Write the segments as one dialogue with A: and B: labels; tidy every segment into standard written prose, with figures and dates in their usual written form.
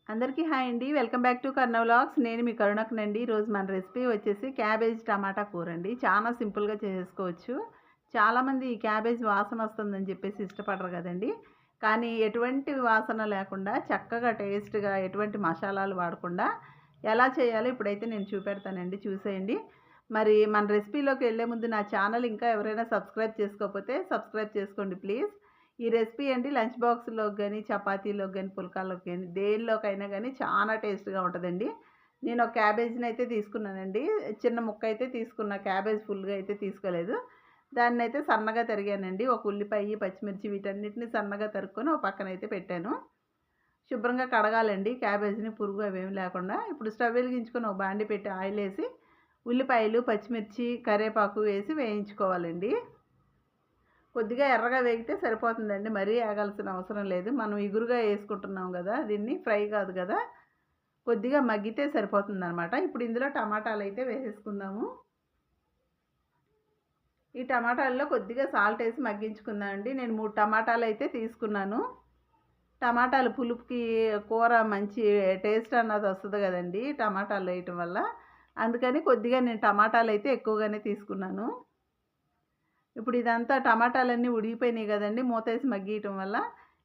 A: అందరికీ హాయ్ అండి. Welcome back to Karna vlogs. నేను మీ కరుణకునండి. ఈరోజు మన రెసిపీ వచ్చేసి క్యాబేజ్ టమాటా కూర అండి. చాలా సింపుల్గా చేసేసుకోవచ్చు. చాలామంది ఈ క్యాబేజ్ వాసన వస్తుందని చెప్పేసి ఇష్టపడరు కదండి. కానీ ఎటువంటి వాసన లేకుండా చక్కగా టేస్ట్గా ఎటువంటి మసాలాలు వాడకుండా ఎలా చేయాలో ఇప్పుడైతే నేను చూపెడతానండి, చూసేయండి. మరి మన రెసిపీలోకి వెళ్ళే ముందు నా ఛానల్ ఇంకా ఎవరైనా సబ్స్క్రైబ్ చేసుకోకపోతే సబ్స్క్రైబ్ చేసుకోండి ప్లీజ్. ఈ రెసిపీ అండి లంచ్ బాక్స్‌లోకి గాని, చపాతీలోకి గాని, పుల్కాలోకి గాని దేనిలోకైనా గాని చాలా టేస్ట్‌గా ఉంటదండి. నేను ఒక క్యాబేజ్‌నైతే తీసుకున్నానండి. చిన్న ముక్క అయితే తీసుకున్నా. క్యాబేజ్ ఫుల్‌గా అయితే తీసుకోలేదు. దాన్నైతే సన్నగా తరిగానండి. ఒక ఉల్లిపాయ, పచ్చిమిర్చి వీటన్నిటిని సన్నగా తరుక్కొని ఒక పక్కనైతే పెట్టాను. శుభ్రంగా కడగాలండి క్యాబేజ్‌ని, పురుగు అవేమి లేకుండా. ఇప్పుడు స్టవ్ వెలిగించుకొని ఒక బాండీ పెట్టి ఆయిలేసి ఉల్లిపాయలు, పచ్చిమిర్చి, కరివేపాకు వేసి వేయించుకోవాలండి. కొద్దిగా ఎర్రగా వేగితే సరిపోతుందండి. మరీ ఏగాల్సిన అవసరం లేదు. మనం ఇగురుగా వేసుకుంటున్నాం కదా, దీన్ని ఫ్రై కాదు కదా. కొద్దిగా మగ్గితే సరిపోతుందనమాట. ఇప్పుడు ఇందులో టమాటాలు అయితే వేసేసుకుందాము. ఈ టమాటాల్లో కొద్దిగా సాల్ట్ వేసి మగ్గించుకుందామండి. నేను 3 టమాటాలు అయితే తీసుకున్నాను. టమాటాలు పులుపుకి కూర మంచి టేస్ట్ అన్నది వస్తుంది కదండి టమాటాలు వేయటం వల్ల. అందుకని కొద్దిగా నేను టమాటాలు అయితే ఎక్కువగానే తీసుకున్నాను. ఇప్పుడు ఇదంతా టమాటాలన్నీ ఉడికిపోయినాయి కదండి మూతేసి మగ్గియటం వల్ల.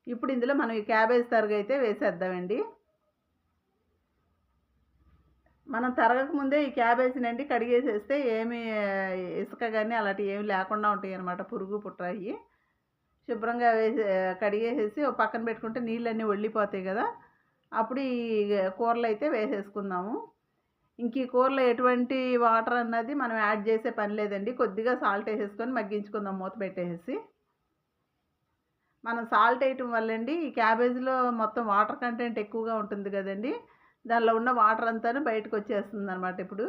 A: ఇప్పుడు ఇందులో మనం ఈ క్యాబేజ్ తరుగైతే వేసేద్దామండి. మనం తరగక ముందే ఈ క్యాబేజీనండి కడిగేసేస్తే ఏమి ఇసుక కానీ అలాంటివి ఏమి లేకుండా ఉంటాయి అన్నమాట, పురుగు పుట్రాయి. శుభ్రంగా కడిగేసేసి ఒక పక్కన పెట్టుకుంటే నీళ్ళన్నీ ఒళ్ళిపోతాయి కదా. అప్పుడు ఈ కూరలు అయితే వేసేసుకుందాము. ఇంక ఈ కూరలో ఎటువంటి వాటర్ అన్నది మనం యాడ్ చేసే పని లేదండి. కొద్దిగా సాల్ట్ వేసేసుకొని మగ్గించుకుందాం మూత పెట్టేసి. మనం సాల్ట్ వేయటం వల్లండి ఈ క్యాబేజీలో మొత్తం వాటర్ కంటెంట్ ఎక్కువగా ఉంటుంది కదండి. దానిలో ఉన్న వాటర్ అంతాను బయటకు వచ్చేస్తుంది అనమాట. ఇప్పుడు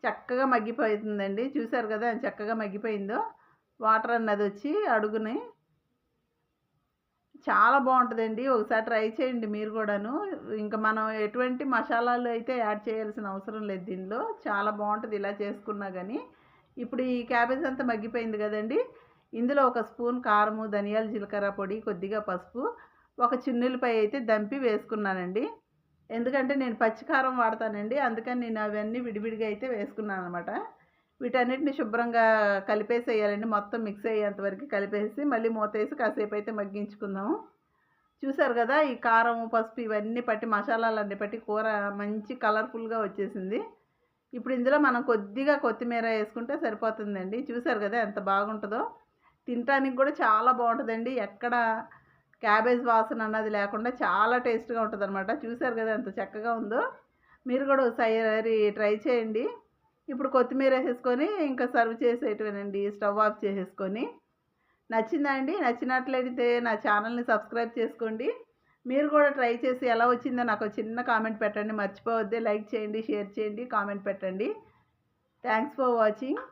A: చక్కగా మగ్గిపోతుందండి. చూసారు కదా ఎంత చక్కగా మగ్గిపోయిందో. వాటర్ అన్నది వచ్చి అడుగుని చాలా బాగుంటుందండి. ఒకసారి ట్రై చేయండి మీరు కూడాను. ఇంకా మనం ఎటువంటి మసాలాలు అయితే యాడ్ చేయాల్సిన అవసరం లేదు దీనిలో. చాలా బాగుంటుంది ఇలా చేసుకున్నా కానీ. ఇప్పుడు ఈ క్యాబేజ్ అంతా మగ్గిపోయింది కదండి. ఇందులో ఒక స్పూన్ కారము, ధనియాల జీలకర్ర పొడి, కొద్దిగా పసుపు, ఒక చిన్నుల్లిపాయ అయితే దంపి వేసుకున్నానండి. ఎందుకంటే నేను పచ్చికారం వాడతానండి. అందుకని నేను అవన్నీ విడివిడిగా అయితే వేసుకున్నాను అనమాట. వీటన్నిటిని శుభ్రంగా కలిపేసేయాలండి. మొత్తం మిక్స్ అయ్యేంత వరకు కలిపేసి మళ్ళీ మూతేసి కాసేపు అయితే మగ్గించుకుందాము. చూసారు కదా ఈ కారం, పసుపు ఇవన్నీ పట్టి మసాలాలన్నీ పట్టి కూర మంచి కలర్ఫుల్గా వచ్చేసింది. ఇప్పుడు ఇందులో మనం కొద్దిగా కొత్తిమీర వేసుకుంటే సరిపోతుందండి. చూసారు కదా ఎంత బాగుంటుందో. తినటానికి కూడా చాలా బాగుంటుందండి. ఎక్కడ క్యాబేజ్ వాసన అన్నది లేకుండా చాలా టేస్ట్గా ఉంటుందన్నమాట. చూసారు కదా ఎంత చక్కగా ఉందో. మీరు కూడా ఒకసారి ట్రై చేయండి. ఇప్పుడు కొత్తిమీర వేసేసుకొని ఇంకా సర్వ్ చేసేయటమేనండి. స్టవ్ ఆఫ్ చేసేసుకొని. నచ్చిందా అండి? నచ్చినట్లయితే నా ఛానల్ని సబ్స్క్రైబ్ చేసుకోండి. మీరు కూడా ట్రై చేసి ఎలా వచ్చిందో నాకు చిన్న కామెంట్ పెట్టండి. మర్చిపోవద్దే. లైక్ చేయండి, షేర్ చేయండి, కామెంట్ పెట్టండి. Thanks for watching.